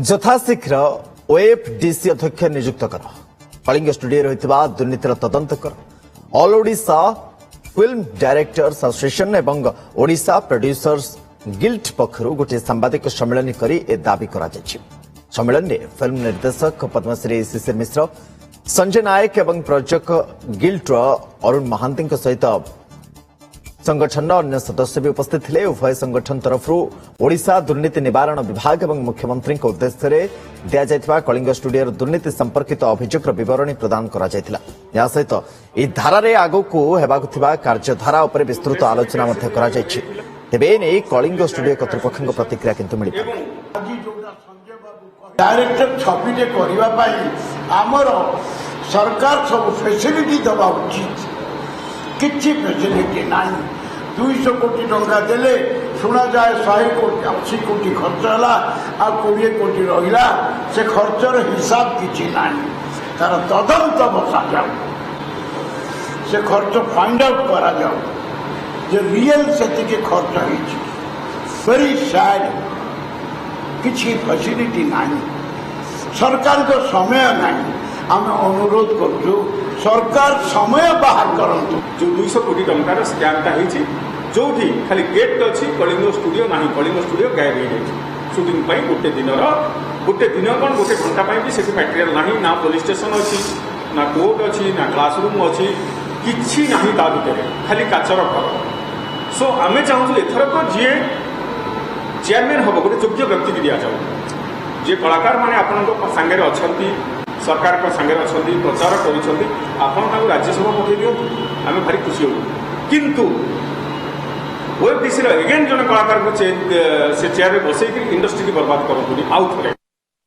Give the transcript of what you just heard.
ଯଥାଶୀଘ୍ର ଓଏଫ୍ଡିସି ଅଧ୍ୟକ୍ଷ ନିଯୁକ୍ତ କର। କଳିଙ୍ଗ ଷ୍ଟୁଡିଓରେ ହୋଇଥିବା ଦୁର୍ନୀତିର ତଦନ୍ତ କର। All Odisha film directors association ଏବଂ ଓଡ଼ିଶା ପ୍ରଡ୍ୟୁସର୍ସ ଗିଲ୍ଡ ପକ୍ଷରୁ ଗୋଟିଏ ସାମ୍ବାଦିକ ସମ୍ମିଳନୀ କରି ଏ ଦାବି କରାଯାଇଛି। ସମ୍ମିଳନୀରେ ଫିଲ୍ମ ନିର୍ଦ୍ଦେଶକ ପଦ୍ମଶ୍ରୀ ଶିଶିର ମିଶ୍ର, ସଞ୍ଜୟ ନାୟକ ଏବଂ ପ୍ରଯୋଜକ ଗିଲ୍ଡର ଅରୁଣ ମହାନ୍ତିଙ୍କ ସହିତ संगठन अन्य सदस्य भी उपस्थित थे। उभय संगठन तरफ ओडिशा दुर्नीति निवारण विभाग और मुख्यमंत्री उद्देश्य दि जाइथिबा कलिंग स्टूडियो दुर्नीति संपर्कित अभियोग बरणी प्रदान करा जायतिला। या सहित ई धारारे आगकू हेबाकु थिबा कार्यधारा उपरे विस्तृत आलोचना मध्य करा जायछि। तेबे नै कलिंग स्टूडियो कर्तृपक्षक प्रतिक्रिया किंतु मिलि डायरेक्टर छबिटे करबा पई हमर सरकार सब फैसिलिटी दबा उचित किसी फैसिलिटी नहीं। 200 कोटी टंका देले शुणा जाए 100 कोटी 80 कोटी खर्च है आ 20 कोटी रहा से खर्चर हिसाब किसी ना तार तदंत बसा जाओ से खर्च फाइंड आउट करा जाओ जे रियल से खर्च वेरी सैड किसी फैसिलिटी नहीं। सरकार को समय नहीं। आम अनुरोध करूँ सरकार समय बाहर करंतु। जो 200 कोटी टंकार स्कैमटा होती जो खाली गेट अच्छी कलिंग स्टूडियो ना कलिंग स्टूडियो गायब हो जाए सुटिंग गोटे दिन कौन गोटे घंटा भी से मटेरियल ना पुलिस स्टेशन अच्छी ना कोर्ट अच्छी ना क्लासरूम अच्छी किसी ना ता भर खाली काचर घर। सो आम चाहूँ एथरक जी चेयरमैन हम गोटे योग्य व्यक्ति की दि जाऊ जी कलाकार मैंने आपण सांगे अच्छा सरकार सांगे अच्छा प्रचार कर राज्यसभा पठे दिखाँ आम भारी खुशी हो। किंतु ओएफडीसी एगेन जन कलाकार को से चेयर में बसई इंडस्ट्री की बर्बाद करूँ आउ थे।